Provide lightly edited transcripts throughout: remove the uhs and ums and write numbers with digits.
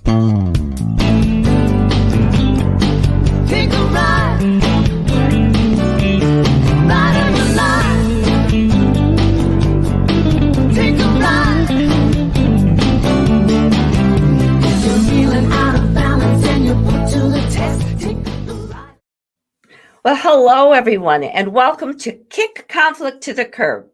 Take a ride, ride on your life. Take a ride. If you're feeling out of balance and you're put to the test, take the ride. Well, hello everyone, and welcome to Kick Conflict to the Curb,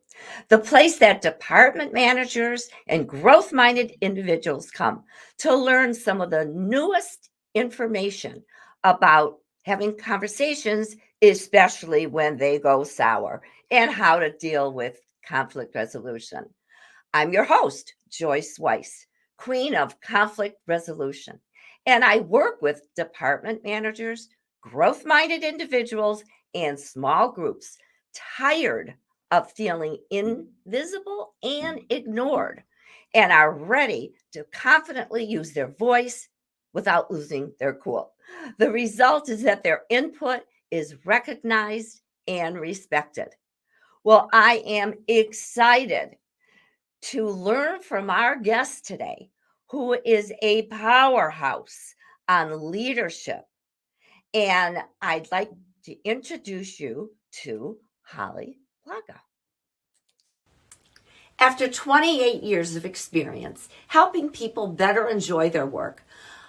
the place that department managers and growth-minded individuals come to learn some of the newest information about having conversations, especially when they go sour, and how to deal with conflict resolution. I'm your host, Joyce Weiss, Queen of Conflict Resolution, and I work with department managers, growth-minded individuals, and small groups tired of feeling invisible and ignored, and are ready to confidently use their voice without losing their cool. The result is that their input is recognized and respected. Well, I am excited to learn from our guest today, who is a powerhouse on leadership. And I'd like to introduce you to Holly Plaga. After 28 years of experience helping people better enjoy their work,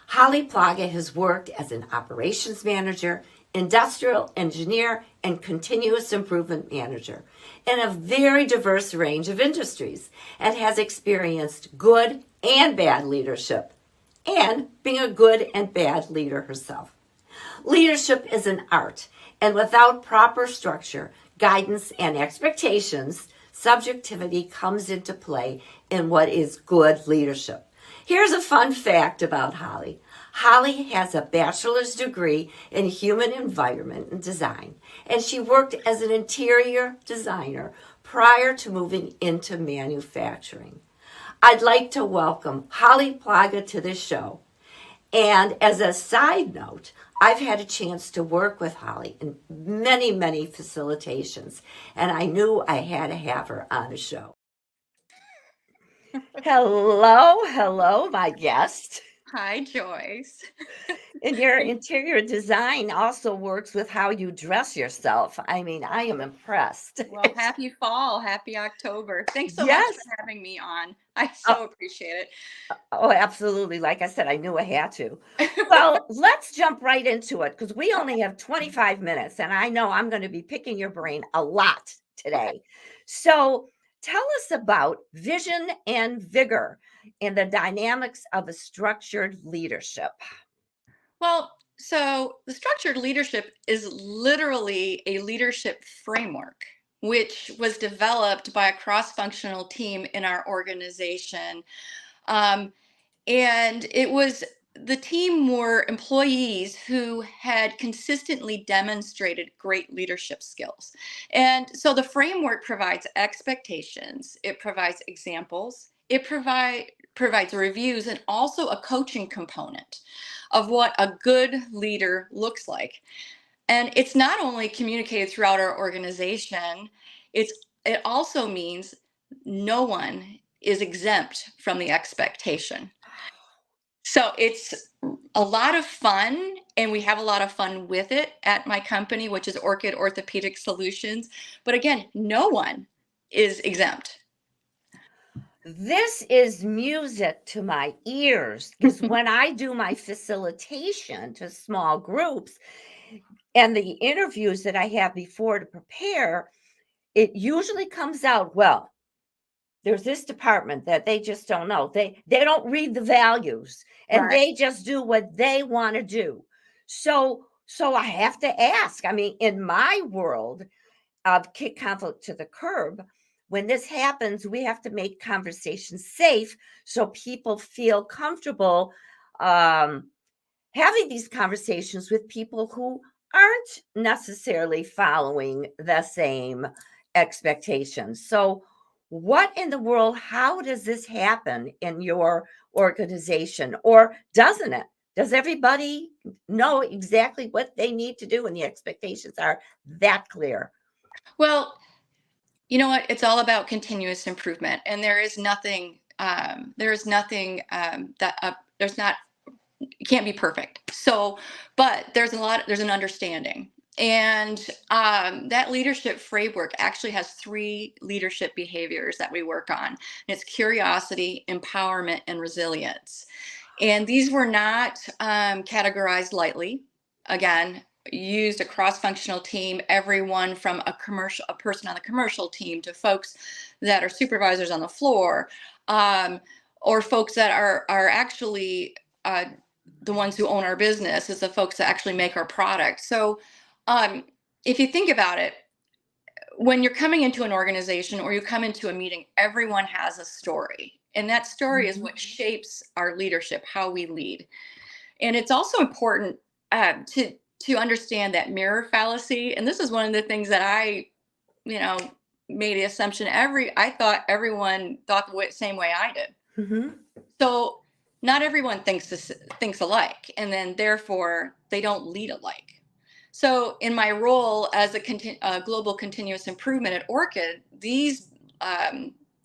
Holly Plaga has worked as an operations manager, industrial engineer, and continuous improvement manager in a very diverse range of industries, and has experienced good and bad leadership and being a good and bad leader herself. Leadership is an art, and without proper structure, guidance, and expectations, subjectivity comes into play in what is good leadership. Here's a fun fact about Holly. Holly has a bachelor's degree in human environment and design, and she worked as an interior designer prior to moving into manufacturing. I'd like to welcome Holly Plaga to the show. And as a side note, I've had a chance to work with Holly in many, many facilitations, and I knew I had to have her on the show. Hello, my guest. Hi, Joyce. And your interior design also works with how you dress yourself. I mean, I am impressed. Well, happy fall, happy October. Thanks so much Yes. for having me on. I so appreciate Oh, absolutely. Like I said, I knew I had to. Well, let's jump right into it because we only have 25 minutes, and I know I'm going to be picking your brain a lot today. So tell us about vision and vigor and the dynamics of a structured leadership. Well, so the structured leadership is literally a leadership framework, which was developed by a cross-functional team in our organization. And the team were employees who had consistently demonstrated great leadership skills. And so the framework provides expectations, it provides examples, it provides reviews, and also a coaching component of what a good leader looks like. And it's not only communicated throughout our organization, it also means no one is exempt from the expectation. So it's a lot of fun, and we have a lot of fun with it at my company, which is Orchid Orthopedics Solutions. But again, no one is exempt. This is music to my ears because when I do my facilitation to small groups and the interviews that I have before to prepare, it usually comes out, well, there's this department that they just don't know. They don't read the values and Right. they just do what they want to do. So I have to ask. I mean, in my world of kick conflict to the curb, when this happens, we have to make conversations safe so people feel comfortable having these conversations with people who aren't necessarily following the same expectations. So, what in the world, how does this happen in your organization, or doesn't it? Does everybody know exactly what they need to do and the expectations are that clear? Well, you know what? It's all about continuous improvement, and there is nothing. There's not you can't be perfect. So, but there's an understanding. And that leadership framework actually has 3 leadership behaviors that we work on. And it's curiosity, empowerment, and resilience. And these were not categorized lightly. Again, used a cross-functional team, everyone from a person on the commercial team to folks that are supervisors on the floor, or folks that are actually the ones who own our business, is the folks that actually make our product. So if you think about it, when you're coming into an organization or you come into a meeting, everyone has a story. And that story is what shapes our leadership, how we lead. And it's also important to understand that mirror fallacy. And this is one of the things that I, made the assumption I thought everyone thought the same way I did. Mm-hmm. So not everyone thinks alike, and then therefore they don't lead alike. So in my role as a global continuous improvement at Orchid, these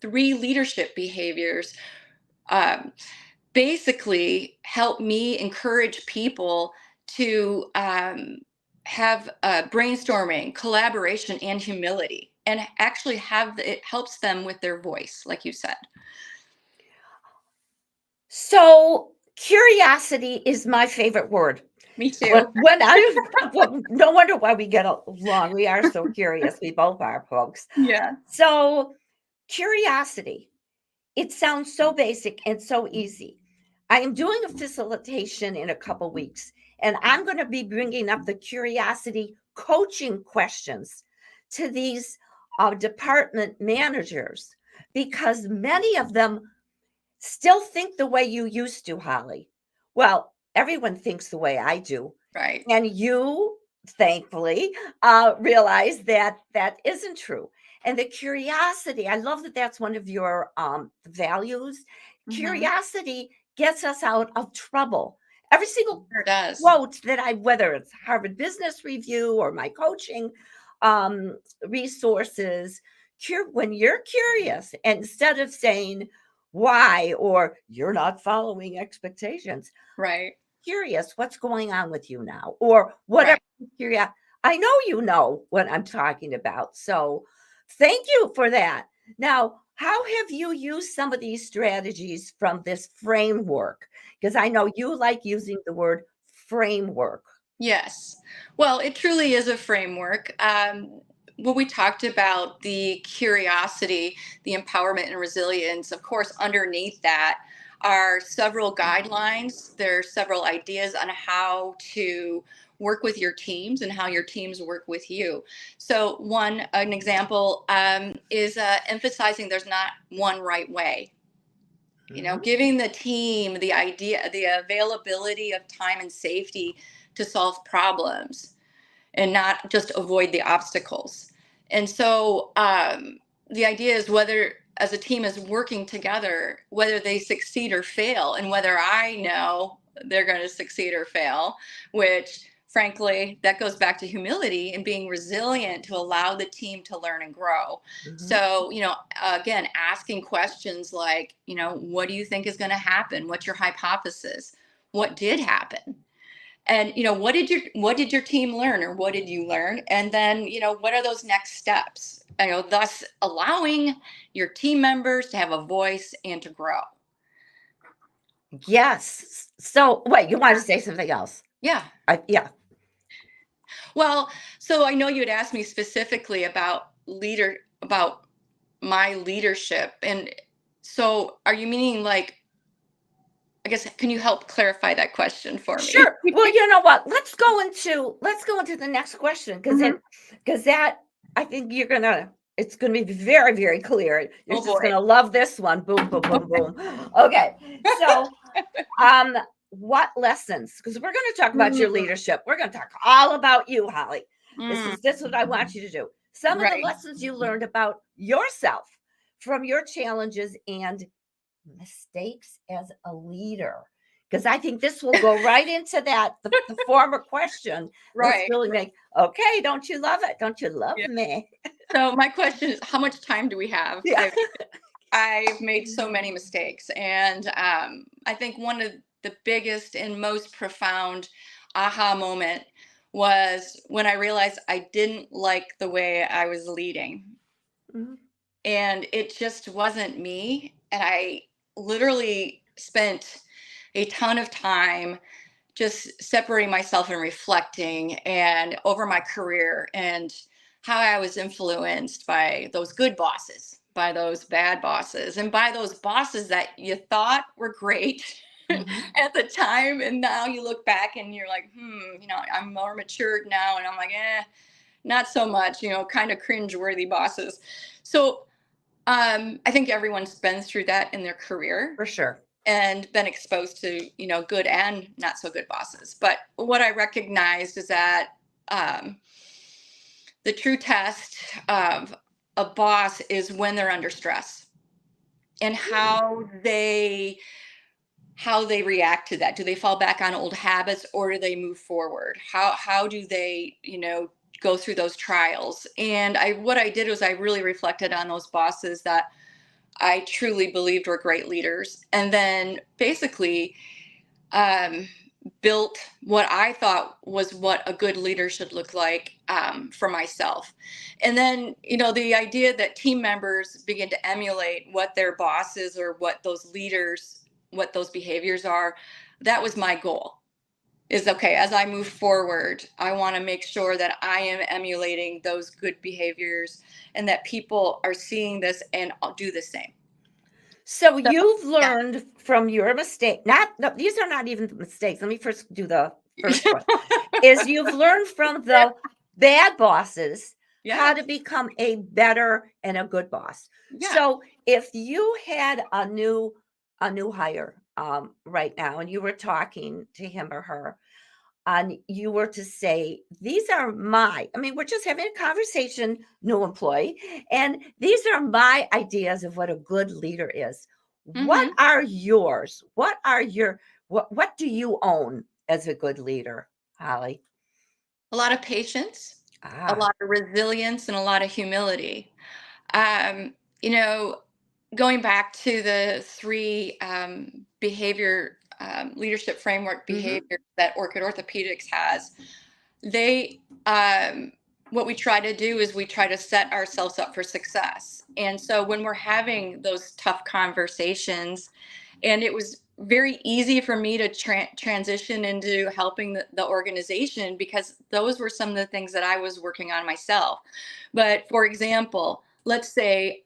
3 leadership behaviors basically help me encourage people to have brainstorming, collaboration, and humility, and actually it helps them with their voice, like you said. So curiosity is my favorite word. Me too. No wonder why we get along. We are so curious. We both are, folks. Yeah. So curiosity, it sounds so basic and so easy. I am doing a facilitation in a couple weeks, and I'm going to be bringing up the curiosity coaching questions to these department managers, because many of them still think the way you used to, Holly. Well, everyone thinks the way I do. Right. And you, thankfully, realize that that isn't true. And the curiosity, I love that that's one of your values. Mhm. Curiosity gets us out of trouble. Every single Sure does. quote that whether it's Harvard Business Review or my coaching resources, when you're curious, instead of saying why or you're not following expectations, Right. curious, what's going on with you now, or whatever. Curious, I know you know what I'm talking about. So thank you for that. Now, how have you used some of these strategies from this framework? Because I know you like using the word framework. Yes. Well, it truly is a framework. When we talked about the curiosity, the empowerment, and resilience, of course, underneath that are several guidelines. There are several ideas on how to work with your teams and how your teams work with you. So an example is emphasizing there's not one right way. Giving the team the availability of time and safety to solve problems and not just avoid the obstacles. And so the idea is, whether as a team is working together, whether they succeed or fail, and whether I know they're going to succeed or fail, which frankly, that goes back to humility and being resilient to allow the team to learn and grow. So, again, asking questions like, what do you think is going to happen? What's your hypothesis? What did happen? And, what did your team learn, or what did you learn? And then, what are those next steps? Thus allowing your team members to have a voice and to grow. Yes. So wait, you want to say something else? Yeah. Yeah. Well, so I know you had asked me specifically about my leadership. And so are you meaning, like, I guess, can you help clarify that question for me? Sure. Well, you know what? Let's go into the next question, because that, I think it's gonna be very, very clear. You're just gonna love this one. Boom, boom, boom, boom. Okay. So what lessons? Because we're gonna talk about your leadership. We're gonna talk all about you, Holly. This is what I want you to do. Some of the lessons you learned about yourself from your challenges and mistakes as a leader. Because I think this will go right into that, the former question. Right. Really make, okay, don't you love it? Don't you love me? So my question is, how much time do we have? Yeah. I've made so many mistakes. And I think one of the biggest and most profound aha moment was when I realized I didn't like the way I was leading. Mhm. And it just wasn't me. And I literally spent a ton of time just separating myself and reflecting and over my career and how I was influenced by those good bosses, by those bad bosses, and by those bosses that you thought were great Mhm. at the time. And now you look back and you're like, I'm more matured now. And I'm like, not so much, kind of cringe-worthy bosses. So I think everyone's been through that in their career For sure. and been exposed to, good and not so good bosses. But what I recognized is that um, the true test of a boss is when they're under stress and Mm. how they react to that. Do they fall back on old habits or do they move forward? How do they, go through those trials? And what I did was I really reflected on those bosses that I truly believed were great leaders, and then basically um, built what I thought was what a good leader should look like for myself. And then, the idea that team members begin to emulate what their bosses or what those leaders, what those behaviors are, that was my goal. Is okay, as I move forward, I want to make sure that I am emulating those good behaviors and that people are seeing this and I'll do the same. So So, you've yeah. learned from your mistake. Not no, these are not even the mistakes. Let me first do the first one. Is you've learned from the bad bosses how to Yes. become a better and a good boss. Yeah. So if you had a new hire right now and you were talking to him or her and you were to say, these are I mean, we're just having a conversation, new employee, and these are my ideas of what a good leader is. What Hmm. are yours? What do you own as a good leader, Holly? A lot of patience, a Ah. lot of resilience, and a lot of humility. Um, you know, Going back to the three behavior leadership framework Mhm. behaviors that Orchid Orthopedics has, they what we try to do is we try to set ourselves up for success. And so when we're having those tough conversations, and it was very easy for me to transition into helping the organization because those were some of the things that I was working on myself. But for example, let's say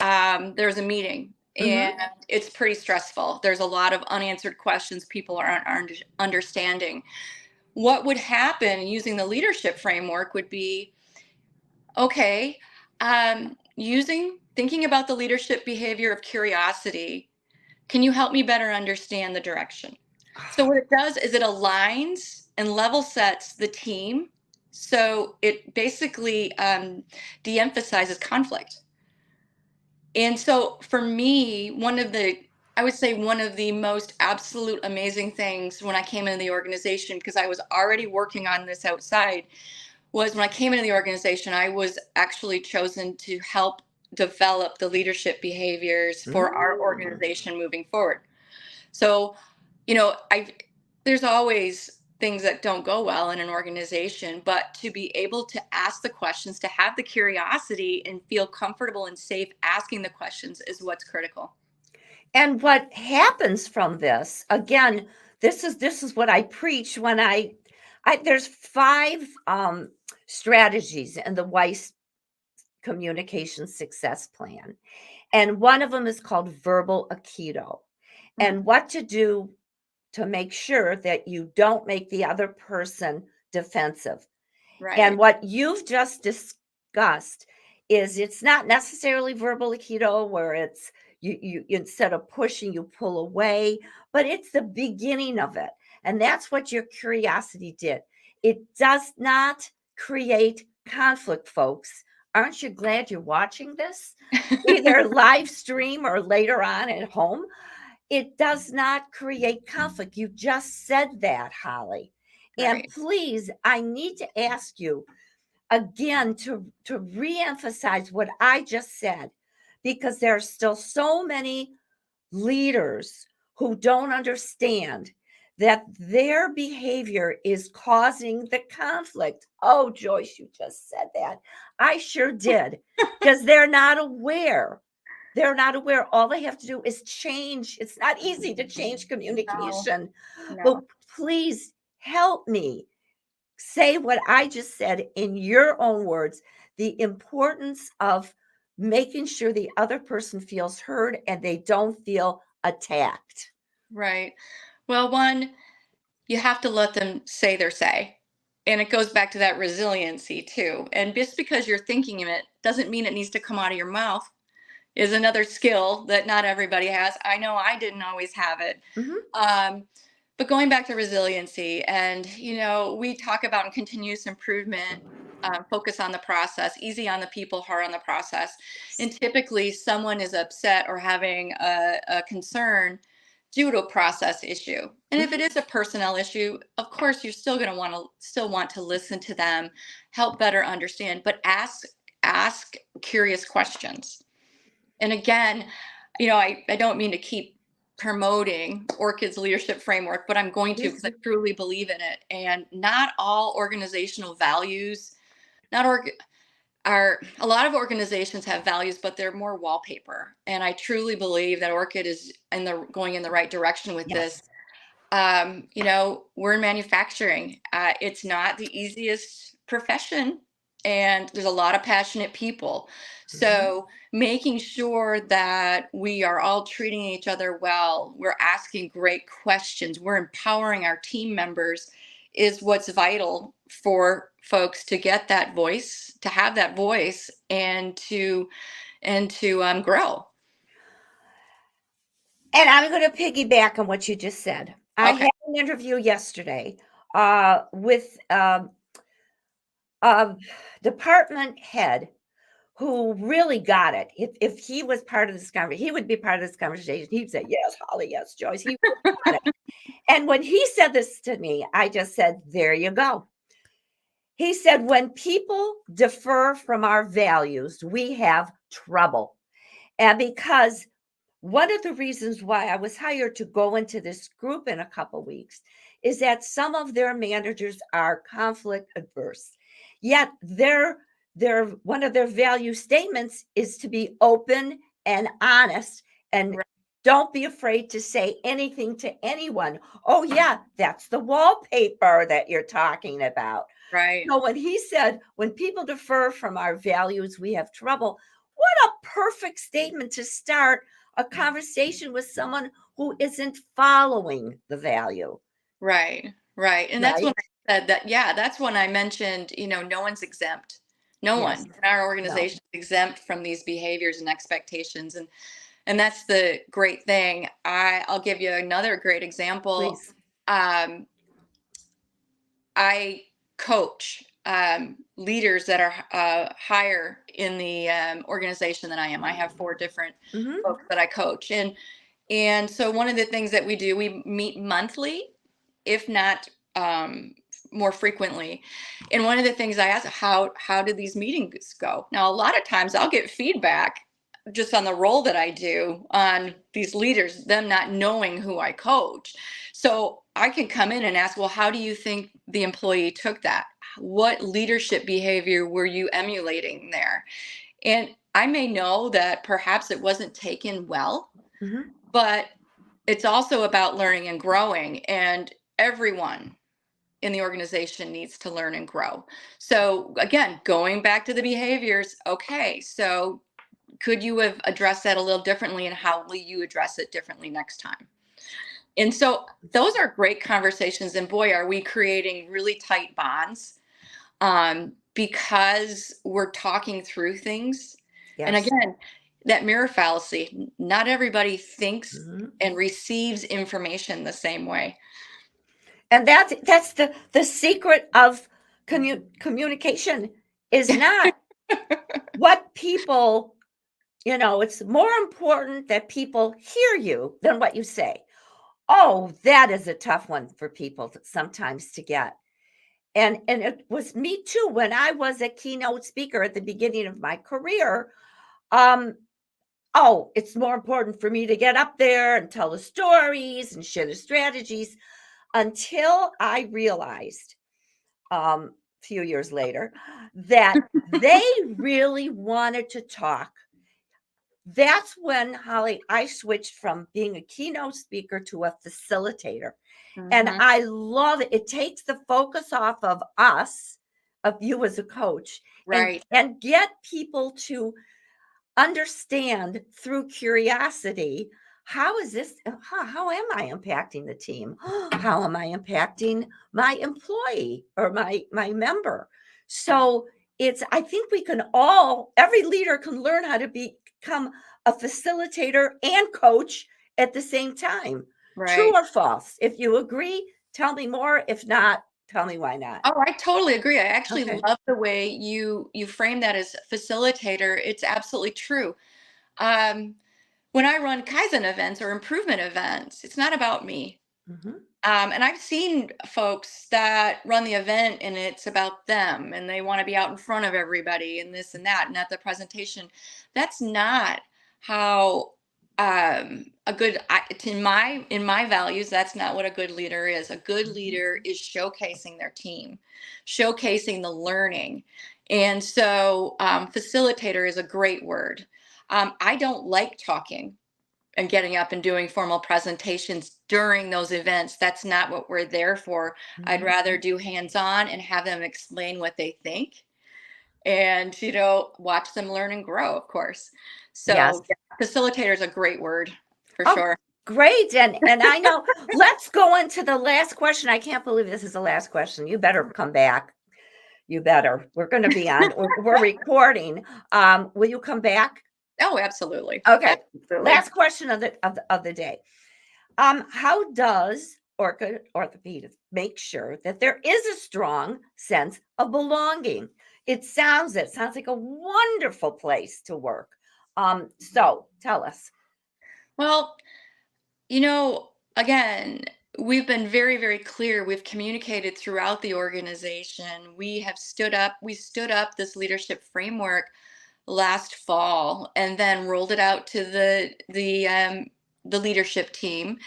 there's a meeting and Mhm. it's pretty stressful. There's a lot of unanswered questions people aren't understanding. What would happen using the leadership framework would be okay, thinking about the leadership behavior of curiosity. Can you help me better understand the direction? So, Ah. what it does is it aligns and level sets the team. So, it basically de emphasizes conflict. And so, for me, I would say one of the most absolute amazing things when I came into the organization, because I was already working on this outside, was when I came into the organization, I was actually chosen to help develop the leadership behaviors for our Mm. organization moving forward. So, I there's always things that don't go well in an organization, but to be able to ask the questions, to have the curiosity and feel comfortable and safe asking the questions is what's critical. And what happens from this, again, this is what I preach when I there's 5 strategies in the Weiss communication success plan. And one of them is called verbal aikido. Mm, And what to do to make sure that you don't make the other person defensive. And right. what you've just discussed is it's not necessarily verbal aikido where it's you instead of pushing, you pull away, but it's the beginning of it. And that's what your curiosity did. It does not create conflict, folks. Aren't you glad you're watching this? Either live stream or later on at home. It does not create conflict. You just said that, Holly. And Right. please, I need to ask you again to reemphasize what I just said, because there are still so many leaders who don't understand that their behavior is causing the conflict. Oh, Joyce, you just said that. I sure did, because they're not aware. They're not aware. All they have to do is change. It's not easy to change communication, but No. please help me say what I just said in your own words, the importance of making sure the other person feels heard and they don't feel attacked. Right. Well, one, you have to let them say their say. And it goes back to that resiliency too. And just because you're thinking of it doesn't mean it needs to come out of your mouth, is another skill that not everybody has. I know I didn't always have it. Mhm. But going back to resiliency, and we talk about continuous improvement, focus on the process, easy on the people, hard on the process. And typically, someone is upset or having a concern due to a process issue. And if it is a personnel issue, of course, you're still going to want to listen to them, help better understand, but ask curious questions. And again, I don't mean to keep promoting Orchid's leadership framework, but I'm going to, because I truly believe in it. And not all organizational values, not org are a lot of organizations have values, but they're more wallpaper. And I truly believe that Orchid is going in the right direction with Yes. this. We're in manufacturing. It's not the easiest profession, and there's a lot of passionate people. So making sure that we are all treating each other well, we're asking great questions, we're empowering our team members is what's vital for folks to get that voice, to have that voice, and to grow. And I'm going to piggyback on what you just said. I Okay. had an interview yesterday with a department head who really got it. If he was part of this conversation, he would be part of this conversation. He'd say, yes, Holly, yes, Joyce. He really got it. And when he said this to me, I just said, there you go. He said, when people defer from our values, we have trouble. And because one of the reasons why I was hired to go into this group in a couple of weeks is that some of their managers are conflict adverse. Yet their one of their value statements is to be open and honest and Right. don't be afraid to say anything to anyone. Oh yeah, that's the wallpaper that you're talking about. Right. So when he said, when people defer from our values, we have trouble, what a perfect statement to start a conversation with someone who isn't following the value. Right, right. And that's when Right? I said that, yeah, that's when I mentioned, no one's exempt. No one Yes. in our No, organization is exempt from these behaviors and expectations. And that's the great thing. I'll give you another great example. please. Um, I coach leaders that are higher in the organization than I am. I have 4 different Hmm. folks that I coach, and so one of the things that we do, we meet monthly, if not more frequently. And one of the things I ask, how did these meetings go? Now, a lot of times I'll get feedback just on the role that I do on these leaders, them not knowing who I coach. So I can come in and ask, well, how do you think the employee took that? What leadership behavior were you emulating there? And I may know that perhaps it wasn't taken well, Hmm. but it's also about learning and growing. And everyone in the organization needs to learn and grow. So again, going back to the behaviors, okay, so could you have addressed that a little differently, and how will you address it differently next time? And so those are great conversations. And boy, are we creating really tight bonds because we're talking through things. And Yes. again, that mirror fallacy, not everybody thinks Hmm. and receives information the same way. And that's the secret of communication is not what people, it's more important that people hear you than what you say. Oh, that is a tough one for people sometimes to get. And it was me too when I was a keynote speaker at the beginning of my career. Um, oh, it's more important for me to get up there and tell the stories and share the strategies. until I realized a few years later that they really wanted to talk. That's when, Holly, I switched from being a keynote speaker to a facilitator. And Mhm. I love it. It takes the focus off of us, of you as a coach, Right. and get people to understand through curiosity, how is this, how am I impacting the team? How am I impacting my employee or my member? So I think we can every leader can learn how to become a facilitator and coach at the same time. True Right. or false? If you agree, tell me more. If not, tell me why not. Oh, I totally agree. I actually Okay. love the way you frame that as facilitator. It's absolutely true. Um, when I run Kaizen events or improvement events, it's not about me. Mhm. And I've seen folks that run the event and it's about them and they want to be out in front of everybody and this and that and at the presentation. That's not how a good in my values, that's not what a good leader is. A good Mhm. leader is showcasing their team, showcasing the learning. And so facilitator is a great word. I don't like talking and getting up and doing formal presentations during those events. That's not what we're there for. I'd Mhm. rather do hands-on and have them explain what they think and, watch them learn and grow, of course. Yes. So, yeah, facilitator is a great word for Oh, sure. great. And I know, let's go into the last question. I can't believe this is the last question. You better come back. You better. We're going to be on, we're recording. Will you come back? Oh, absolutely. Okay. Absolutely. Last question of the day. How does Orthopedics make sure that there is a strong sense of belonging? It sounds like a wonderful place to work. So tell us. Well, again, we've been very, very clear. We've communicated throughout the organization. We stood up this leadership framework last fall and then rolled it out to the leadership team,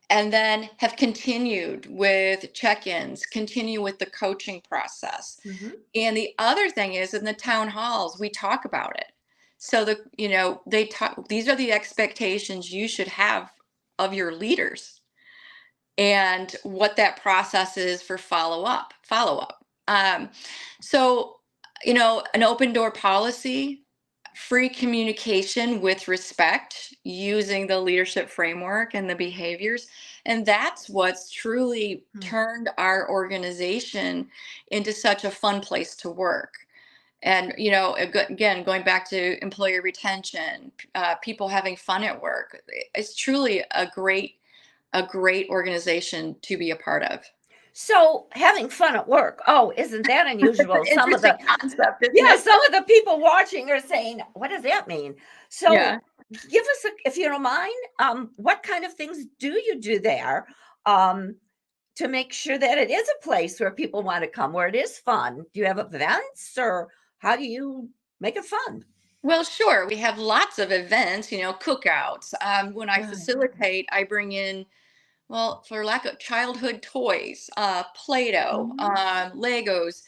and then have continued with check-ins, continue with the coaching process. Mhm. And the other thing is, in the town halls we talk about it. So they talk, these are the expectations you should have of your leaders and what that process is for follow up. So an open door policy, free communication with respect, using the leadership framework and the behaviors, and that's what's truly Mm. turned our organization into such a fun place to work. And again, going back to employee retention, people having fun at work, it's truly a great organization to be a part of. So having fun at work. Oh, isn't that It's unusual? an interesting concept, isn't Yeah, it? some of the people watching are saying, "What does that mean?" So Yeah. give us if you don't mind, what kind of things do you do there, um, to make sure that it is a place where people want to come, where it is fun? Do you have events, or how do you make it fun? Well, sure. We have lots of events, cookouts. When I Good. facilitate, I bring in, well, for lack of childhood toys, Play-Doh, Mhm. Legos,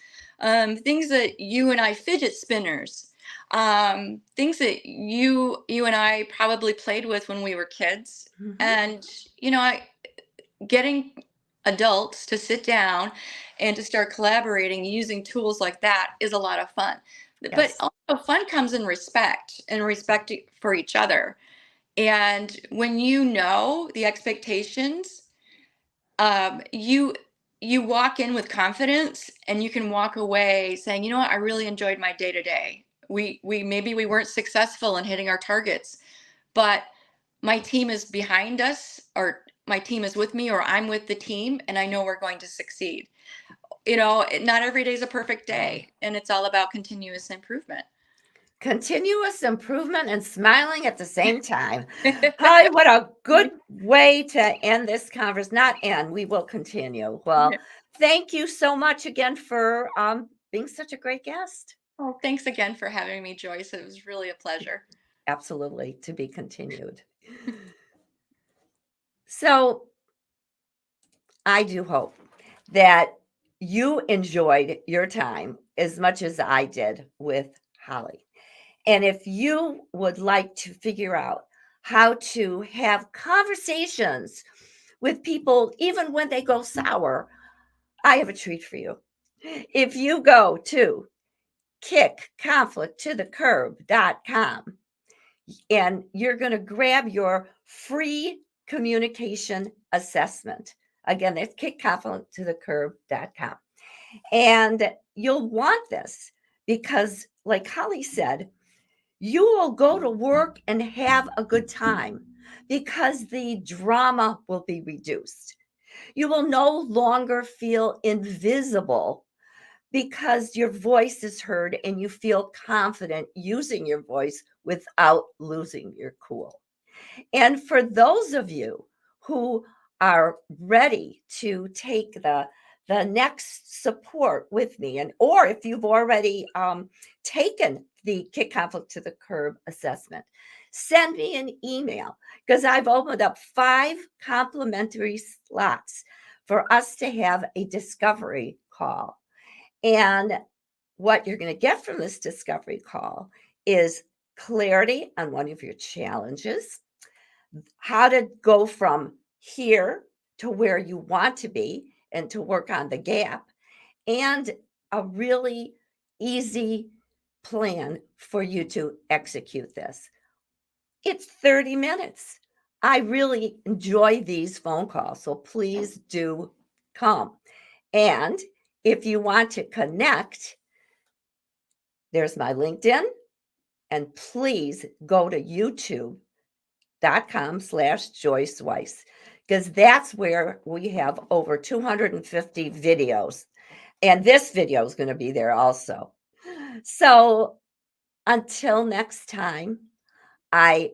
things that you and I, fidget spinners, things that you and I probably played with when we were kids. Mhm. And, I getting adults to sit down and to start collaborating using tools like that is a lot of fun. But Yes. also, fun comes in respect and respect for each other. And when you know the expectations, you walk in with confidence, and you can walk away saying, what, I really enjoyed my day to day. We maybe we weren't successful in hitting our targets, but my team is behind us, or my team is with me, or I'm with the team, and I know we're going to succeed. Not every day is a perfect day, and it's all about continuous improvement. Continuous improvement and smiling at the same time. Hi, what a good way to end this conversation. Not end, we will continue. Well, thank you so much again for being such a great guest. Oh, thanks again for having me, Joyce. It was really a pleasure. Absolutely, to be continued. So I do hope that you enjoyed your time as much as I did with Holly. And if you would like to figure out how to have conversations with people, even when they go sour, I have a treat for you. If you go to kickconflicttothecurb.com and you're going to grab your free communication assessment. Again, that's kickconflicttothecurb.com. And you'll want this because, like Holly said, you will go to work and have a good time because the drama will be reduced. You will no longer feel invisible because your voice is heard and you feel confident using your voice without losing your cool. And for those of you who are ready to take the next support with me, and or if you've already taken the Kick Conflict to the Curb assessment, send me an email because I've opened up 5 complimentary slots for us to have a discovery call. And what you're going to get from this discovery call is clarity on one of your challenges, how to go from here to where you want to be and to work on the gap, and a really easy plan for you to execute this. It's 30 minutes. I really enjoy these phone calls, so please do come. And if you want to connect, there's my LinkedIn, and please go to youtube.com/Joyce Weiss, because that's where we have over 250 videos. And this video is going to be there also. So until next time, I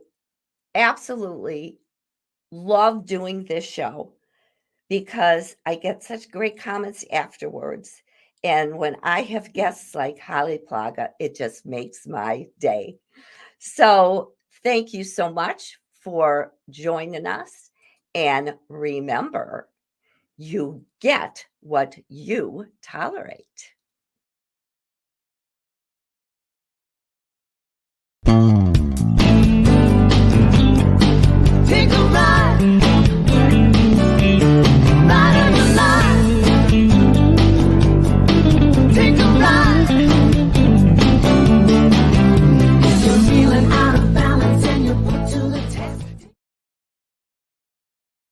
absolutely love doing this show because I get such great comments afterwards. And when I have guests like Holly Plaga, it just makes my day. So thank you so much for joining us. And remember, you get what you tolerate. Take